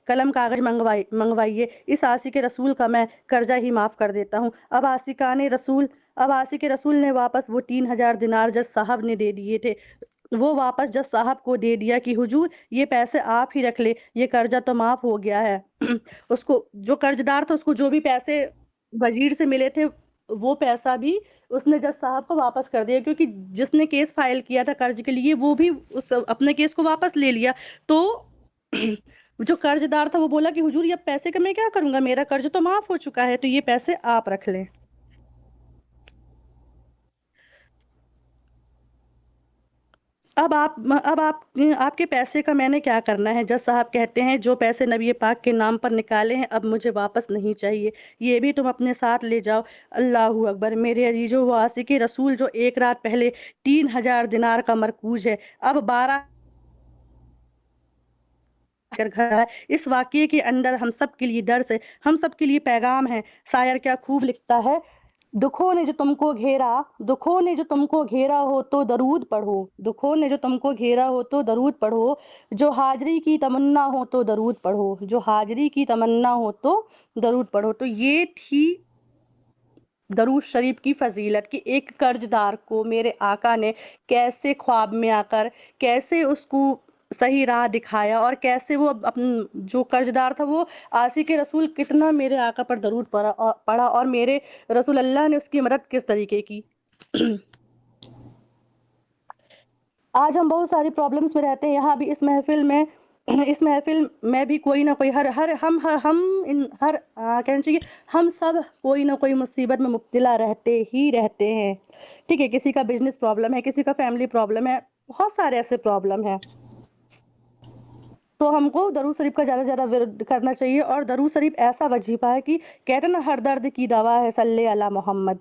قلم کاغذ منگوائیے، اس عاشق رسول کا میں قرضہ ہی معاف کر دیتا ہوں۔ اب عاشق رسول نے واپس وہ 3000 دینار جج صاحب نے دے دیے تھے، وہ واپس جج صاحب کو دے دیا کہ حضور یہ پیسے آپ ہی رکھ لے، یہ قرضہ تو معاف ہو گیا ہے۔ اس کو جو قرض دار تھا، اس کو جو بھی پیسے وزیر سے ملے تھے وہ پیسہ بھی اس نے جج صاحب کو واپس کر دیا، کیونکہ جس نے کیس فائل کیا تھا قرض کے لیے وہ بھی اپنے کیس کو واپس لے لیا۔ تو جو قرض دار تھا وہ بولا کہ حضور یہ پیسے کا میں کیا کروں گا، میرا قرض تو معاف ہو چکا ہے، تو یہ پیسے آپ رکھ لیں۔ اب آپ کے پیسے کا میں نے کیا کرنا ہے؟ جج صاحب کہتے ہیں جو پیسے نبی پاک کے نام پر نکالے ہیں اب مجھے واپس نہیں چاہیے، یہ بھی تم اپنے ساتھ لے جاؤ۔ اللہ اکبر! میرے عزیزو، وہ عاشق رسول جو ایک رات پہلے 3000 دینار کا مرکوز ہے، اب 12 کر گھر ہے۔ اس واقعے کے اندر ہم سب کے لیے درس ہے، ہم سب کے لیے پیغام ہے۔ شاعر کیا خوب لکھتا ہے، دکھوں نے جو تم کو گھیرا ہو تو درود پڑھو، دکھوں نے جو تم کو گھیرا ہو تو درود پڑھو، جو حاضری کی تمنا ہو تو درود پڑھو، جو حاضری کی تمنا ہو تو درود پڑھو۔ تو یہ تھی درود شریف کی فضیلت کہ ایک قرض دار کو میرے آقا نے کیسے خواب میں آ کر کیسے اس کو صحیح راہ دکھایا، اور کیسے وہ جو قرض دار تھا وہ عاشق رسول کتنا میرے آقا پر درود پڑھا، اور میرے رسول اللہ نے اس کی مدد کس طریقے کی۔ آج ہم بہت ساری پرابلمس میں رہتے ہیں، یہاں بھی اس محفل میں بھی کوئی نہ کوئی کہنا چاہیے ہم سب کوئی نہ کوئی مصیبت میں مبتلا رہتے ہیں۔ ٹھیک ہے، کسی کا بزنس پرابلم ہے، کسی کا فیملی پرابلم ہے، بہت سارے ایسے پرابلم ہیں، تو ہم کو درود شریف کا زیادہ سے زیادہ ورد کرنا چاہیے۔ اور درود شریف ایسا وظیفہ ہے کہ کہتے ہیں نا ہر درد کی دوا ہے صلی علی محمد۔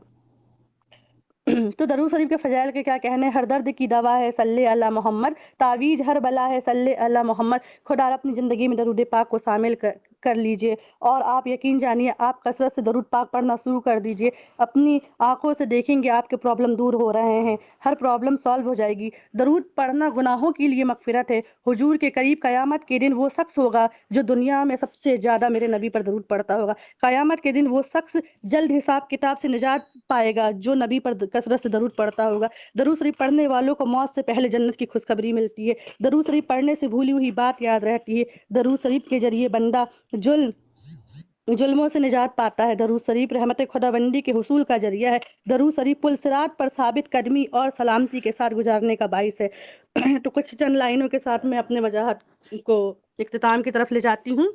تو درود شریف کے فضائل کے کیا کہنے، ہر درد کی دوا ہے صلی علی محمد، تعویذ ہر بلا ہے صلی علی محمد۔ خدا اپنی زندگی میں درود پاک کو شامل کر لیجئے، اور آپ یقین جانیے آپ کثرت سے درود پاک پڑھنا شروع کر دیجئے، اپنی آنکھوں سے دیکھیں گے آپ کے پرابلم دور ہو رہے ہیں، ہر پرابلم سالو ہو جائے گی۔ درود پڑھنا گناہوں کے لیے مغفرت ہے۔ حضور کے قریب قیامت کے دن وہ شخص ہوگا جو دنیا میں سب سے زیادہ میرے نبی پر درود پڑھتا ہوگا۔ قیامت کے دن وہ شخص جلد حساب کتاب سے نجات پائے گا جو نبی پر کثرت سے درود پڑھتا ہوگا۔ درود شریف پڑھنے والوں کو موت سے پہلے جنت کی خوشخبری ملتی ہے۔ درود شریف پڑھنے سے بھولی ہوئی بات یاد رہتی ہے۔ درود شریف کے ذریعے بندہ ظلموں سے نجات پاتا ہے۔ درود شریف رحمت خداوندی کے حصول کا ذریعہ ہے۔ درود شریف پل صراط پر ثابت قدمی اور سلامتی کے ساتھ گزارنے کا باعث ہے۔ تو کچھ چند لائنوں کے ساتھ میں اپنے وجاہت کو اختتام کی طرف لے جاتی ہوں۔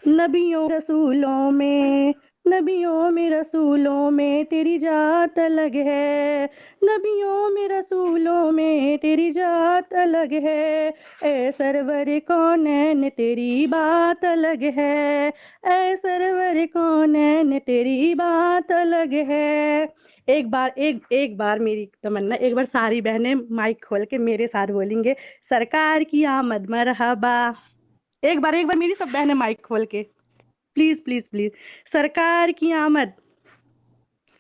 نبیوں رسولوں میں تیری ذات الگ ہے، نبیوں میں رسولوں میں تیری ذات الگ ہے، اے سرور کونین تیری بات الگ ہے، اے سرور کونین تیری بات الگ ہے۔ ایک بار میری تمنا، ایک بار ساری بہنیں مائک کھول کے میرے ساتھ بولیں گے، سرکار کی آمد مرحبا۔ ایک بار میری سب بہنیں مائک کھول کے پلیز پلیز پلیز، سرکار کی آمد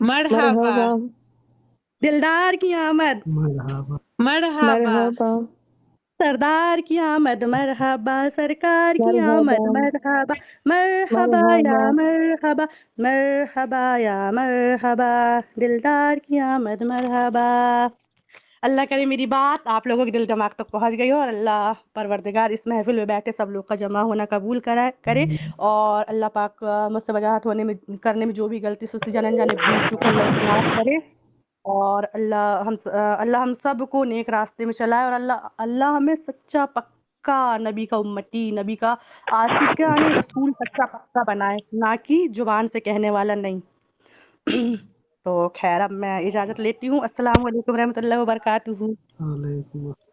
مرحبا، دلدار کی آمد مرحبا، سردار کی آمد مرحبا، سرکار کی آمد مرحبا، مرحبا یا مرحبا، مرحبا یا مرحبا، دلدار کی آمد مرحبا۔ اللہ کرے میری بات آپ لوگوں کے دل دماغ تک پہنچ گئی ہو، اور اللہ پروردگار اس محفل میں بیٹھے سب لوگ کا جمع ہونا قبول کرے، اور اللہ پاک مجھ سے وجاہت کرنے میں جو بھی غلطی سستی جانے بھول چوک اللہ اس کو معاف کرے، اور اللہ ہم سب کو نیک راستے میں چلائے، اور اللہ ہمیں سچا پکا نبی کا امتی، نبی کا عاشقان رسول سچا پکا بنائے، نہ کہ زبان سے کہنے والا نہیں۔ تو خیر اب میں اجازت لیتی ہوں۔ السلام علیکم ورحمۃ اللہ وبرکاتہ۔ وعلیکم السلام۔